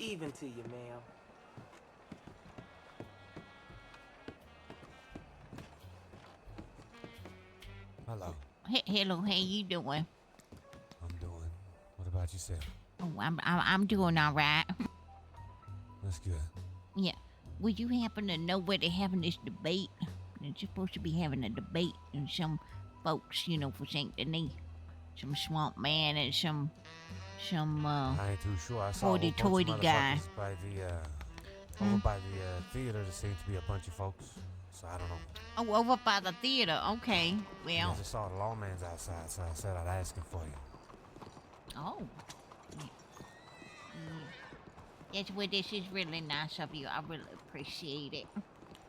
Even to you, ma'am. Hello. Hello, how you doing? I'm doing. What about yourself? Oh, I'm doing all right. That's good. Yeah. Would you happen to know where they're having this debate? They're supposed to be having a debate, and some folks, for Saint Denis, some swamp man and some I ain't too sure. I saw a whole bunch of hoity-toity guy. motherfuckers by the over by the theater. There seemed to be a bunch of folks. So I don't know. Oh, over by the theater. Okay. Yeah, I Well. just saw the lawman's outside, so I said I'd ask him for you. Oh. Yeah. That's where this is really nice of you. I really appreciate it.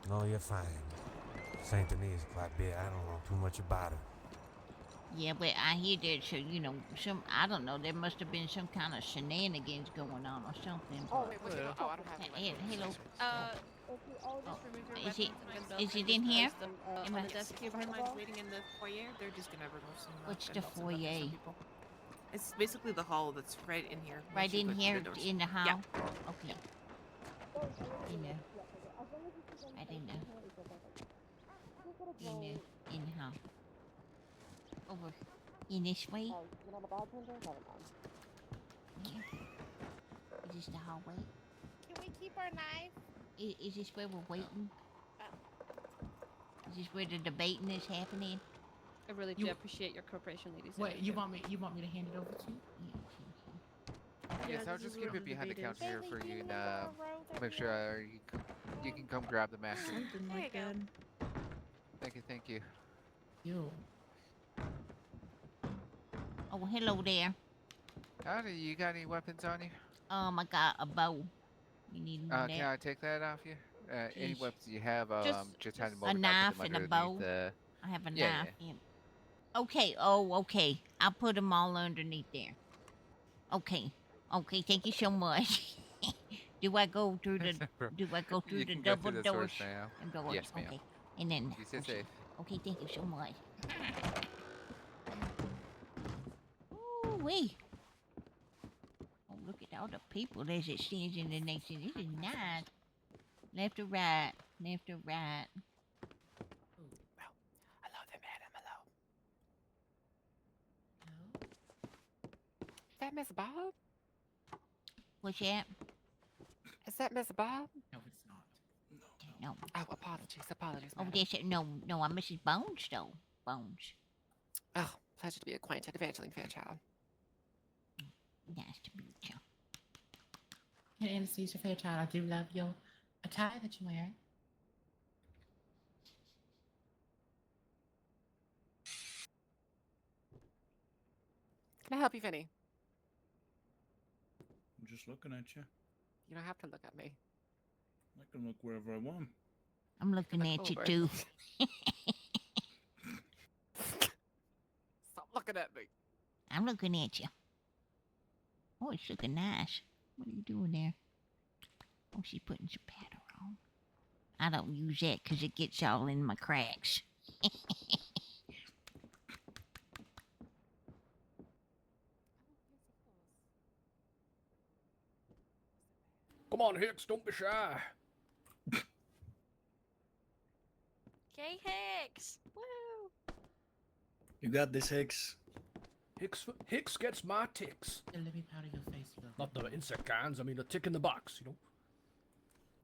No, you're fine. Saint Denis is quite big. I don't know too much about it. Yeah, but I hear that, I don't know, there must have been some kind of shenanigans going on or something. Oh, wait, what's your... Oh, I don't have any. Hello. Just remove your Is weapons and is it in here? on the desk here behind mine, waiting in the foyer. They're just gonna remove some. What's the gun belts and weapons foyer? from people. It's basically the hall that's right in here. Right in here, in the hall? Yeah. Okay. In there. Right in there. In the hall. Over in this way? Yeah. Is this the hallway? Can we keep our knife? Is this where we're waiting? Is this where the debating is happening? I really do appreciate your cooperation, ladies. Wait, you want me to hand it over to you? Yes, I'll just keep it behind the counter here for you and make sure you can come grab the master. Something like that. Thank you. You. Oh, hello there. Howdy, you got any weapons on you? I got a bow. You need that? Can I take that off you? Any weapons you have, just hand them over. A knife and a bow. I have a knife. Yeah. Okay. Oh, okay. I'll put them all underneath there. Okay. Okay. Thank you so much. Do I go through the double doors? Yes, ma'am. Okay. And then. You stay safe. Okay. Thank you so much. Ooh wee. Oh, look at all the people as it stands in the nation. This is nice. Left or right? Left or right? Hello there, madam. Hello. Is that Miss Bob? What's that? Is that Miss Bob? No, it's not. No. Oh, apologies. Oh, that's it. No, I'm Mrs. Bones, though. Bones. Oh, pleasure to be acquainted, Evangeline Fairchild. Nice to meet you. And Anesthesia Fairchild, I do love your attire that you wear. Can I help you, Vinny? I'm just looking at you. You don't have to look at me. I can look wherever I want. I'm looking at you, too. Stop looking at me. I'm looking at you. Oh, it's looking nice. What are you doing there? Oh, she's putting some powder on. I don't use that because it gets all in my cracks. Come on, Hicks, don't be shy. Okay, Hicks. Woo! You got this, Hicks. Hicks gets my ticks. And let me powder your face. Not the insect kinds, I mean a tick in the box,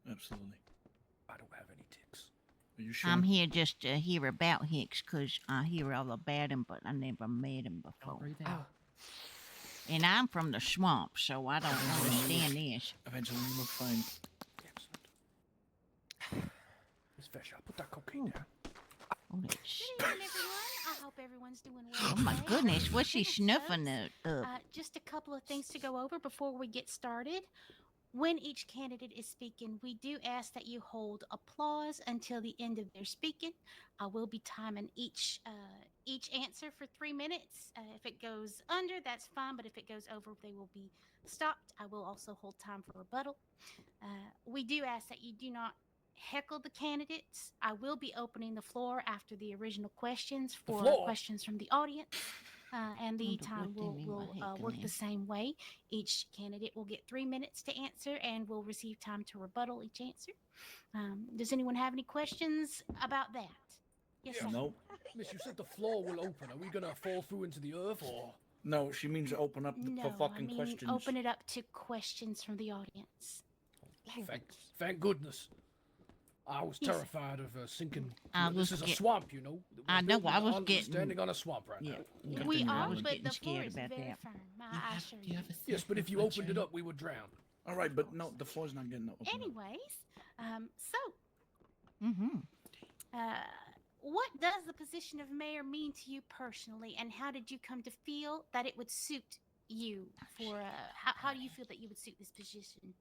Absolutely. I don't have any ticks. Are you sure? I'm here just to hear about Hicks because I hear all about him, but I never met him before. Oh. And I'm from the swamp, so I don't understand this. Eventually, you look fine. Miss Fisher, put that cocaine down. Oh, Good evening, everyone. I hope everyone's doing well. oh my today. goodness, what's she Goodness snuffing sakes. up? Just a couple of things to go over before we get started. When each candidate is speaking, we do ask that you hold applause until the end of their speaking. I will be timing each answer for 3 minutes. If it goes under, that's fine, but if it goes over, they will be stopped. I will also hold time for rebuttal. We do ask that you do not heckle the candidates. I will be opening the floor after the original questions for questions from the audience. and the Wonder time what they will mean by work the heckling. same way. Each candidate will get 3 minutes to answer and will receive time to rebuttal each answer. Does anyone have any questions about that? Yes, Yeah. sir. No. Miss, you said the floor will open. Are we gonna fall through into the earth or? No, she means open up No, for fucking I mean questions. open it up to questions from the audience. Thank goodness. I was Yes, sir. terrified of sinking. I This was is a get- swamp, you know. I know, I was We're getting- standing on a swamp right Yeah, now. yeah. We Continue, are, Alan. but Getting the floor scared is about very that. firm. Do I assure you you. have a Yes, but if you opened it up, we would drown. All right, but no, the floor's not getting open. Anyways, so Mm-hmm. what does the position of mayor mean to you personally, and how did you come to feel that it would suit you? For how do you feel that you would suit this position?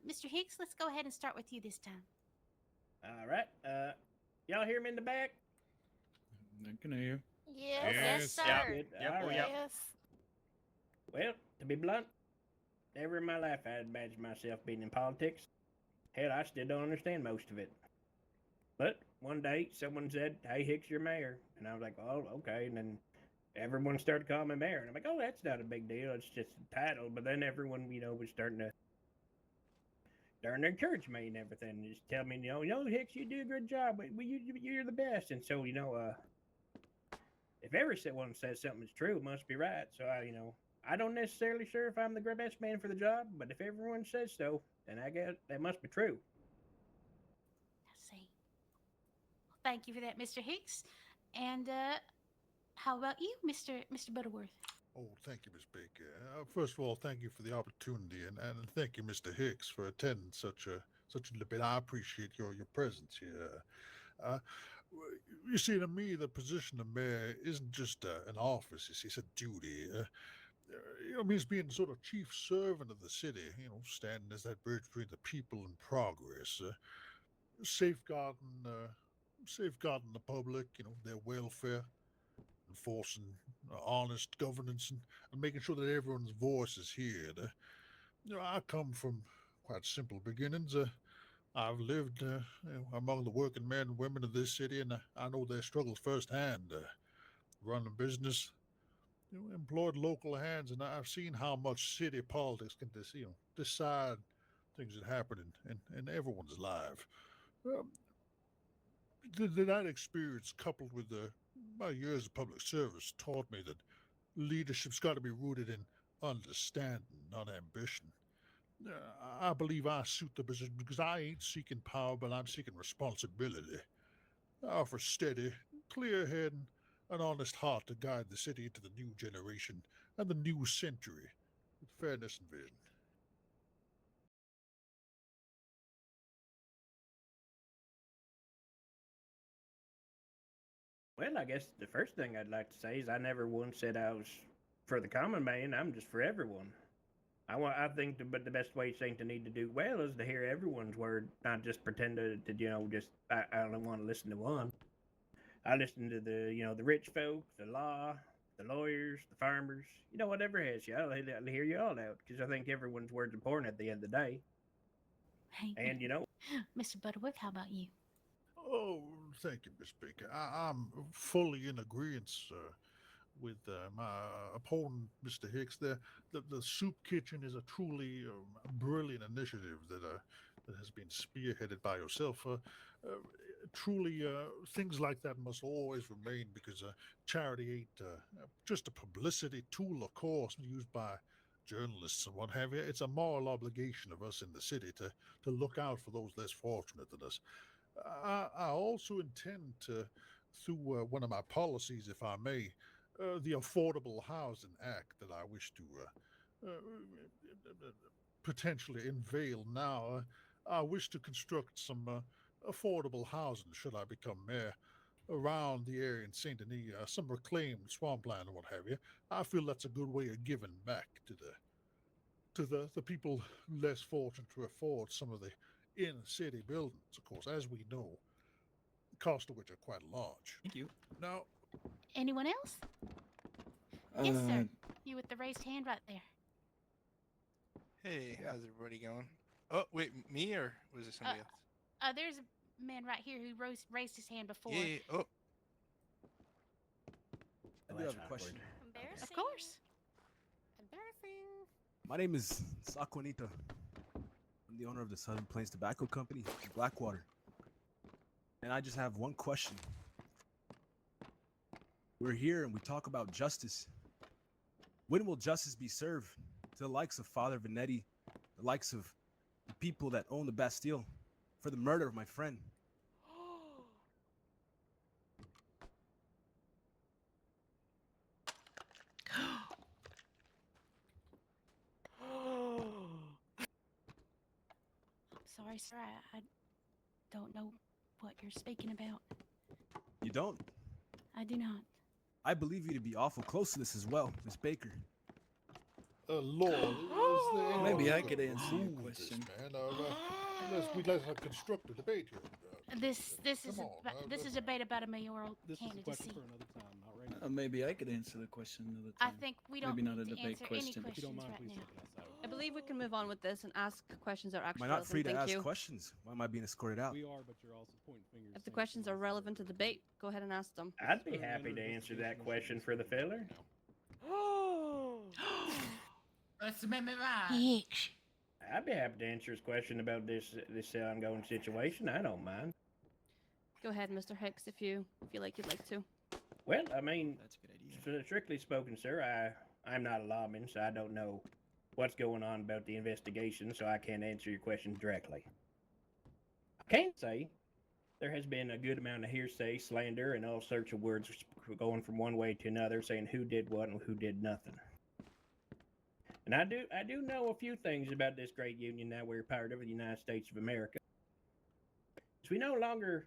Mr. Hicks, let's go ahead and start with you this time. All right. Y'all hear me in the back? I can hear you. Yes, sir. Good. All right. Yes. Well, to be blunt, never in my life I had imagined myself being in politics. Hell, I still don't understand most of it. But one day, someone said, "Hey, Hicks, you're mayor," and I was like, "Oh, okay." And then everyone started calling me mayor, and I'm like, "Oh, that's not a big deal. It's just a title." But then everyone, was starting to encourage me and everything, just tell me, Hicks, you do a good job. You're the best. And so, if everyone says something's true, it must be right. So I don't necessarily sure if I'm the best man for the job, but if everyone says so, then I guess that must be true. Let's see. Thank you for that, Mr. Hicks. And how about you, Mr. Butterworth? Oh, thank you, Miss Baker. First of all, thank you for the opportunity, and thank you, Mr. Hicks, for attending such a debate. I appreciate your presence here. You see, to me, the position of mayor isn't just an office. It's a duty. It means being sort of chief servant of the city. Standing as that bridge between the people and progress, safeguarding the public. Their welfare. Enforcing honest governance and making sure that everyone's voice is heard. I come from quite simple beginnings. I've lived among the working men and women of this city, and I know their struggles firsthand. Running a business, employed local hands, and I've seen how much city politics can decide things that happen in everyone's life. That experience, coupled with my years of public service, taught me that leadership's got to be rooted in understanding, not ambition. I believe I suit the position because I ain't seeking power, but I'm seeking responsibility. I offer steady, clear head, and an honest heart to guide the city into the new generation and the new century with fairness and vision. Well, I guess the first thing I'd like to say is I never once said I was for the common man. I'm just for everyone. I think the best way things to need to do well is to hear everyone's word, not just pretend to I only want to listen to one. I listen to the rich folks, the law, the lawyers, the farmers, whatever has you. I'll hear you all out because I think everyone's word's important at the end of the day. And Mr. Butterworth, how about you? Oh, thank you, Miss Baker. I'm fully in agreement with my opponent, Mr. Hicks. The soup kitchen is a truly brilliant initiative that has been spearheaded by yourself. Truly, things like that must always remain because charity ain't just a publicity tool, of course, used by journalists and what have you. It's a moral obligation of us in the city to look out for those less fortunate than us. I also intend to, through one of my policies, if I may, the Affordable Housing Act that I wish to potentially unveil now. I wish to construct some affordable housing, should I become mayor, around the area in Saint Denis, some reclaimed swampland and what have you. I feel that's a good way of giving back to the people less fortunate to afford some of the in-city buildings, of course, as we know, the cost of which are quite large. Thank you. Now, Anyone else? Yes, sir. You with the raised hand right there. Hey, how's everybody going? Oh, wait, me or was it somebody else? There's a man right here who raised his hand before. Yeah. Oh, I do have a question. Of course. Embarrassing. My name is Saquanita. I'm the owner of the Southern Plains Tobacco Company in Blackwater. And I just have one question. We're here and we talk about justice. When will justice be served to the likes of Father Venetti, the likes of the people that own the Bastille, for the murder of my friend? Sorry, sir. I don't know what you're speaking about. You don't? I do not. I believe you to be awful close to this as well, Miss Baker. Lord, is there any Maybe way I we could answer your remove this, question. Man, we'd like to construct a debate here. This Come on, is a debate about a mayoral This is a question candidacy. for another time, not right now. Maybe I could answer the question another I time. think we don't Maybe not a need to debate answer question. any If you don't questions mind, right please now. step outside. I believe we can move on with this and ask questions that are Am actually I not relevant. free to Thank ask you. questions? Why am I being escorted out? We are, but you're also pointing fingers. If the saying questions are someone's relevant to under debate, go ahead and ask them. I'd be currently happy under to answer investigation. that You question shouldn't for the be speaking feller. right now. First Amendment right. Hicks. I'd be happy to answer his question about this ongoing situation. I don't mind. Go ahead, Mr. Hicks, if you feel like you'd like to. Well, I mean, That's a good idea. strictly spoken, sir, I'm not a lawman, so I don't know what's going on about the investigation, so I can't answer your question directly. I can say there has been a good amount of hearsay, slander, and all sorts of words going from one way to another, saying who did what and who did nothing. And I do know a few things about this great union now we're part of the United States of America. So we no longer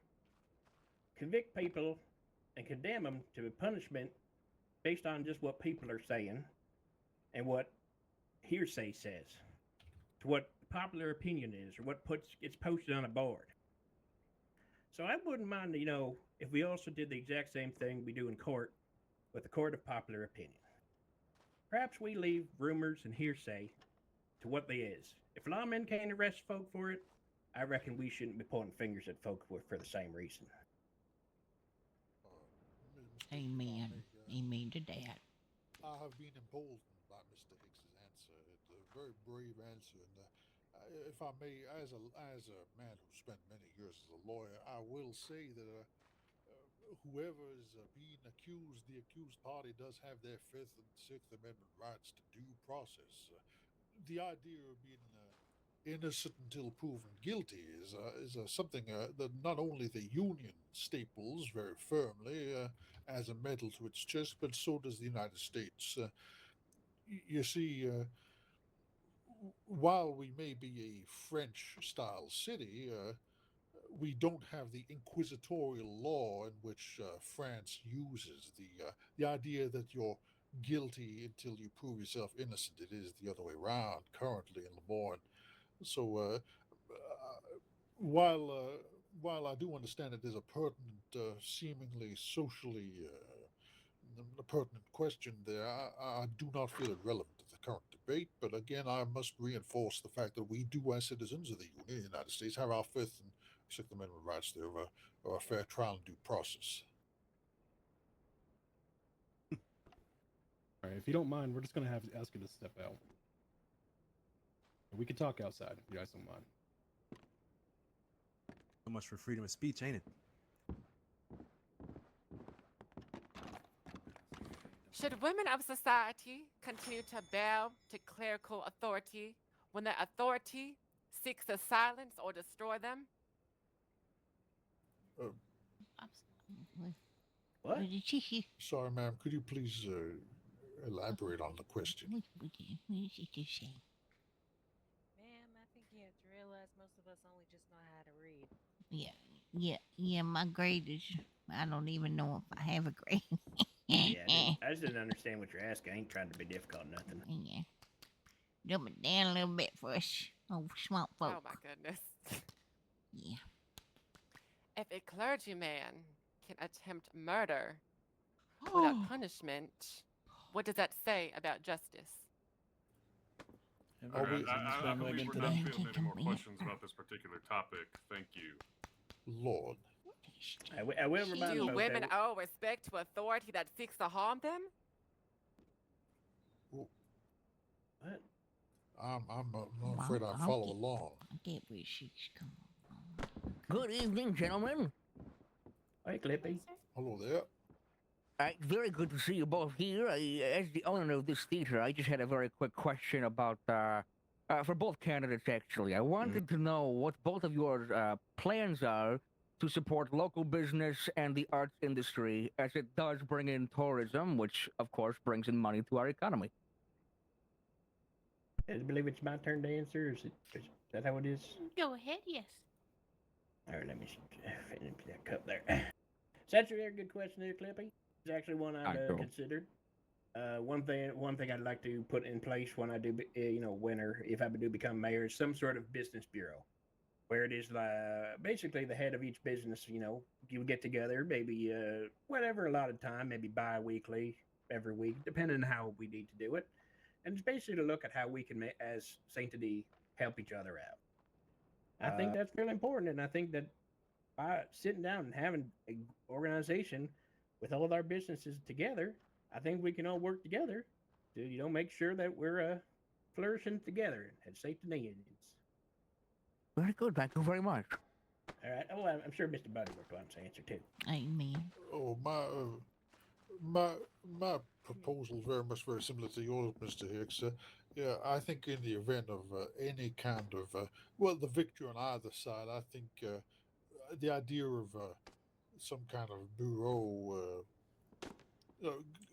convict people and condemn them to a punishment based on just what people are saying and what hearsay says, to what popular opinion is, or what gets posted on a board. So I wouldn't mind, if we also did the exact same thing we do in court with the court of popular opinion. Perhaps we leave rumors and hearsay to what they is. If lawmen can't arrest folk for it, I reckon we shouldn't be pointing fingers at folk for the same reason. Amen. Amen to that. I have been emboldened by Mr. Hicks's answer. It's a very brave answer, and if I may, as a man who spent many years as a lawyer, I will say that whoever is being accused, the accused party does have their Fifth and Sixth Amendment rights to due process. The idea of being innocent until proven guilty is something that not only the Union staples very firmly as a medal to its chest, but so does the United States. You see, while we may be a French-style city, we don't have the inquisitorial law in which France uses. The idea that you're guilty until you prove yourself innocent. It is the other way around currently in Lemoyne. So while I do understand that there's a pertinent, seemingly socially a pertinent question there, I do not feel it relevant to the current debate. But again, I must reinforce the fact that we do, as citizens of the United States, have our Fifth and Sixth Amendment rights there of a fair trial and due process. All right, if you don't mind, we're just gonna ask you to step out. We can talk outside if you guys don't mind. So much for freedom of speech, ain't it? Should women of society continue to bow to clerical authority when that authority seeks to silence or destroy them? What? Sorry, ma'am. Could you please elaborate on the question? What did you say? Ma'am, I think you have to realize most of us only just know how to read. Yeah. My grade is. I don't even know if I have a grade. I just didn't understand what you're asking. I ain't trying to be difficult or nothing. Yeah. Dumb it down a little bit for us, smart folk. Oh my goodness. Yeah. If a clergyman can attempt murder without punishment, what does that say about justice? I believe we're not fielding any more questions about this particular topic. Thank you. Lord. I will remind Do folks women that owe respect to authority that seeks to harm them? I'm afraid I follow along. I'll get where she's coming from. Good evening, gentlemen. Hey, Clippy. Hello there. Very good to see you both here. As the owner of this theater, I just had a very quick question about, for both candidates, actually. I wanted to know what both of your plans are to support local business and the arts industry, as it does bring in tourism, which, of course, brings in money to our economy. I believe it's my turn to answer. Is that how it is? Go ahead, yes. All right, let me finish that cup there. So that's a very good question there, Clippy. It's actually one I've considered. One thing I'd like to put in place when I do, if I do become mayor, is some sort of business bureau, where it is basically the head of each business. You get together, maybe whatever allotted time, maybe bi-weekly, every week, depending on how we need to do it, and it's basically to look at how we can, as Saint D, help each other out. I think that's really important, and I think that by sitting down and having an organization with all of our businesses together, I think we can all work together to, make sure that we're flourishing together as Saint Denis Indians. Very good. Thank you very much. All right. Oh, I'm sure Mr. Butterworth wants to answer too. Amen. Oh, my proposal is very similar to yours, Mr. Hicks. Yeah, I think in the event of any kind of the victory on either side, I think the idea of some kind of bureau.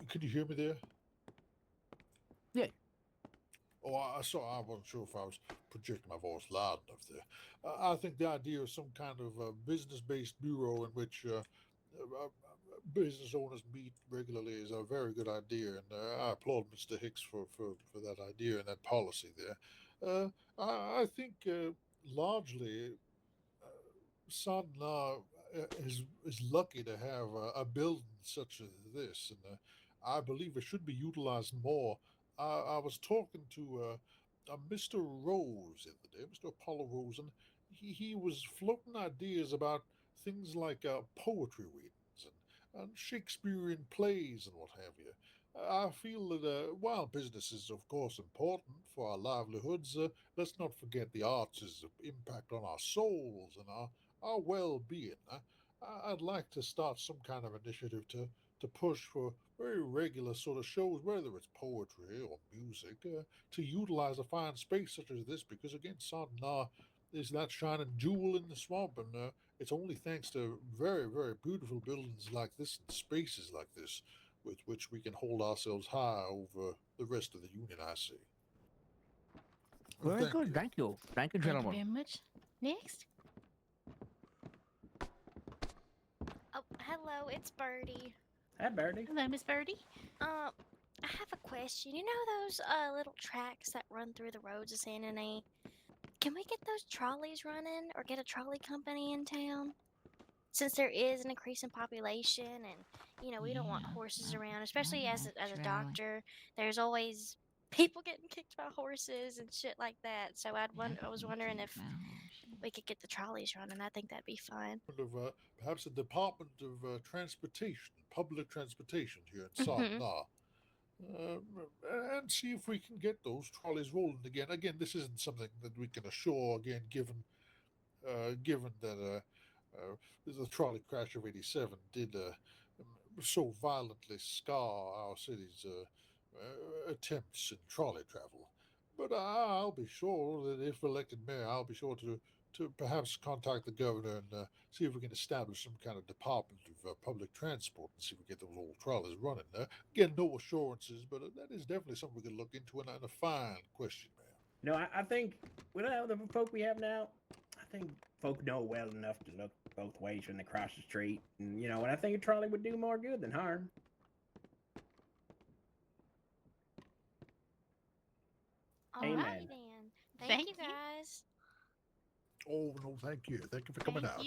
Can you hear me there? Yeah. Oh, I wasn't sure if I was projecting my voice loud enough there. I think the idea of some kind of business-based bureau in which business owners meet regularly is a very good idea, and I applaud Mr. Hicks for that idea and that policy there. I think largely Sadna is lucky to have a building such as this, and I believe it should be utilized more. I was talking to Mr. Rose the other day, Mr. Apollo Rose, and he was floating ideas about things like poetry readings and Shakespearean plays and what have you. I feel that while business is of course important for our livelihoods, let's not forget the arts' impact on our souls and our well-being. I'd like to start some kind of initiative to push for very regular sort of shows, whether it's poetry or music, to utilize a fine space such as this, because again, Sadna is that shining jewel in the swamp, and it's only thanks to very, very beautiful buildings like this and spaces like this with which we can hold ourselves high over the rest of the Union, I see. Very good. Thank you. Thank you, gentlemen. Thank you very much. Next. Oh, hello, it's Birdie. Hi, Birdie. Hello, Miss Birdie. I have a question. You know those little tracks that run through the roads of San Denis? Can we get those trolleys running, or get a trolley company in town? Since there is an increase in population, and we don't want horses around, especially as a doctor. There's always people getting kicked by horses and shit like that. So I was wondering if we could get the trolleys running. I think that'd be fun. Perhaps a Department of Transportation, Public Transportation here in Sadna. And see if we can get those trolleys rolling again. Again, this isn't something that we can assure, again, given that the trolley crash of '87 did so violently scar our city's attempts in trolley travel. But I'll be sure that if elected mayor, I'll be sure to perhaps contact the governor and see if we can establish some kind of department of public transport and see if we get those old trolleys running. Again, no assurances, but that is definitely something we can look into, and a fine question, man. I think with the folk we have now, I think folk know well enough to look both ways when they cross the street, and and I think a trolley would do more good than harm. Alrighty then. Thank you guys. Oh no, thank you. Thank you for coming out.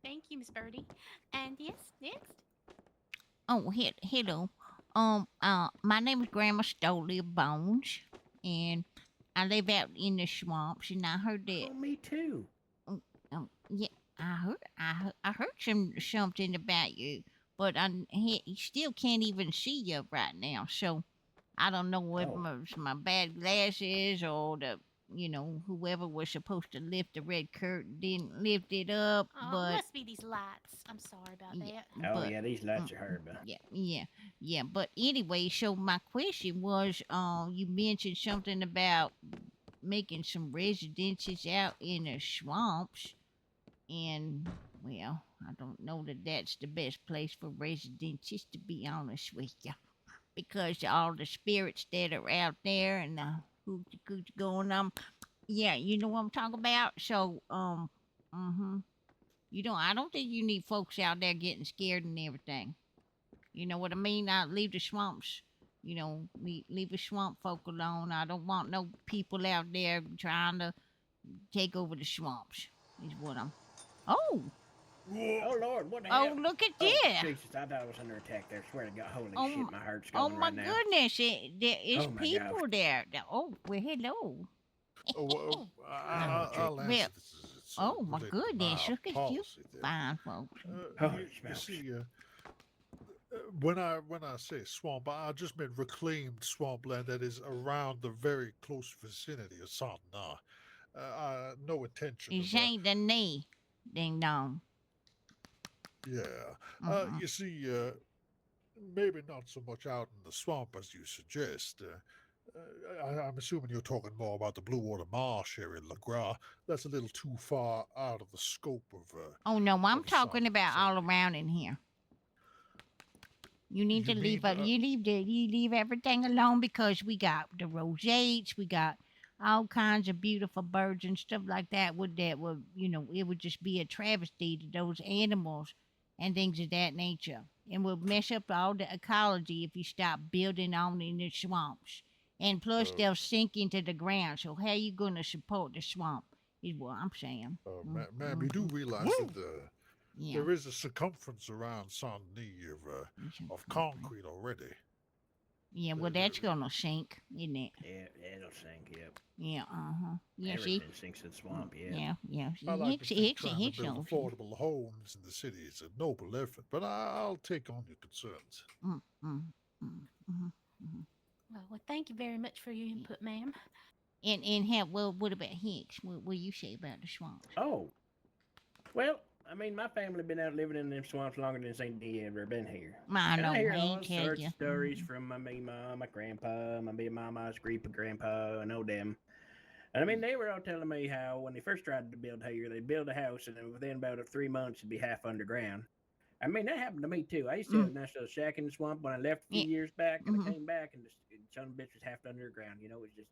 Thank you, Miss Birdie. And yes, next. Oh, hello. My name is Gramma Bones, and I live out in the swamps, and I heard that. Oh, me too. Yeah, I heard something about you, but I still can't even see you right now. So, I don't know if Oh. my bad glasses or whoever was supposed to lift the red curtain didn't lift it up, Oh, it but must be these lights. I'm sorry about yeah, that. Oh but yeah, these lights are horrible. yeah. But anyway, so my question was, you mentioned something about making some residences out in the swamps, and well, I don't know that that's the best place for residences, to be honest with you, because all the spirits that are out there and the hoochie coochie going on. Yeah, you know what I'm talking about. So, I don't think you need folks out there getting scared and everything. You know what I mean? I leave the swamps. Leave the swamp folk alone. I don't want no people out there trying to take over the swamps. Is what I'm. Oh. Oh Lord, what the Oh, hell? look at Oh, this. Jesus, I thought I was under attack there. Swear to God, holy Oh, shit, my heart's Oh going my right now. goodness! There is Oh, my people God. there. Oh, well, hello. Oh, well, I'll answer Well, this. It's, oh my related to goodness! my Look at you, policy there. fine folks. Holy You smokes. see, when I say swamp, I just meant reclaimed swampland that is around the very close vicinity of Santana. No intention It of. ain't the knee, ding dong. Yeah. You see, maybe not so much out in the swamp as you suggest. I'm assuming you're talking more about the Blue Water Marsh area in LaGras. That's a little too far out of the scope of. Oh no, I'm of talking about all around in here. You need to leave. You leave everything alone, because we got the rosettes, we got all kinds of beautiful birds and stuff like that. It would just be a travesty to those animals and things of that nature, and will mess up all the ecology if you stop building on in the swamps. And plus, they'll sink into the ground. So how you gonna support the swamp? Is what I'm saying. Ma'am, you do realize that there is a circumference around Saint-Denis of concrete already. Yeah, well, that's gonna sink, isn't it? Yeah, it'll sink, yep. Yeah, Yeah, Everything sinks in the swamp, yeah. Yeah. I like to think trying to Hicks build knows. affordable homes in the city is a noble effort, but I'll take on your concerns. Well, thank you very much for your input, ma'am. What about Hicks? What do you say about the swamps? Oh, well, I mean, my family been out living in them swamps longer than St. D ever been here. I know, I hear I all ain't tell sorts ya. of stories from my mom, my grandpa, my big mama's grandpa. I know them. And I mean, they were all telling me how when they first tried to build here, they'd build a house, and then within about 3 months, it'd be half underground. I mean, that happened to me too. I used to have a nice little shack in the swamp when I left a few years back, and I came back, and the son of a bitch was half underground. It was just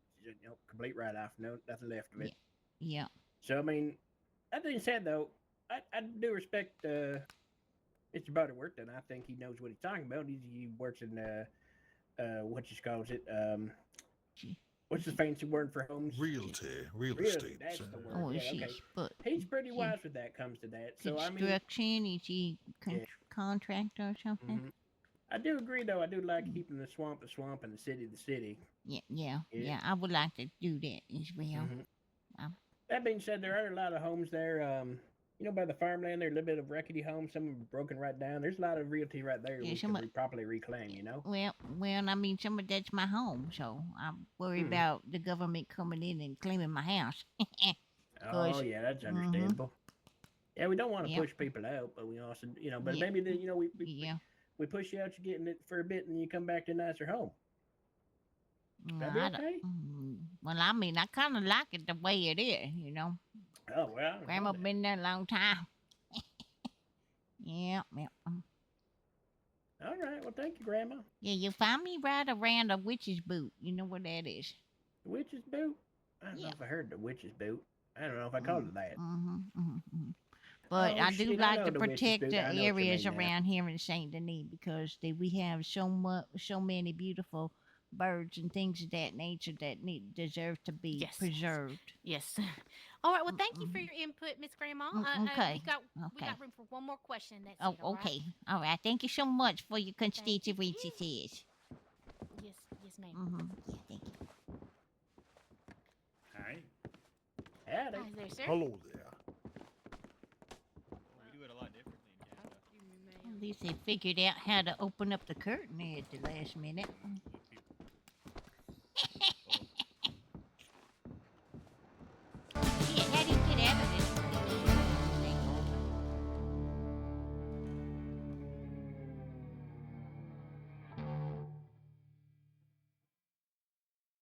complete write off, nothing left of it. Yeah. So I mean, that being said, though, I do respect Mr. Butterworth, and I think he knows what he's talking about. He works in what you calls it. What's the fancy word for homes? Realty, real estate. That's the word. Oh, yeah, okay. But He's pretty wise when that comes to that. So I mean, construction, is he contractor or something? I do agree, though. I do like keeping the swamp, and the city. Yeah. I would like to do that as well. That being said, there are a lot of homes there. By the farmland, there are a little bit of rickety homes. Some are broken right down. There's a lot of realty right there we can properly reclaim. Well, I mean, that's my home, so I worry about the government coming in and claiming my house. Oh yeah, that's understandable. Yeah, we don't want to push people out, but we also, but maybe we push you out, you're getting it for a bit, and you come back to a nicer home. That'd be okay. Well, I mean, I kind of like it the way it is, Oh well. Grandma been there a long time. Yeah. All right. Well, thank you, Grandma. Yeah, you find me right around a witch's boot. You know what that is? The witch's boot? I don't know if I heard the witch's boot. I don't know if I called it that. But I do like to the witch's protect boot. the I know what you areas mean now. around here in Saint Denis, because we have so many beautiful birds and things of that nature that deserve to be preserved. Yes. All right. Well, thank you for your input, Miss Grandma. Okay. We got room for one more question. That's Oh, it, all right? okay. All right. Thank you so much for your constituency. Yes, ma'am. Yeah, thank you. Hi. Howdy. Hi there, sir. Hello there. We do it a lot differently in Canada. At least they figured out how to open up the curtain there at the last minute.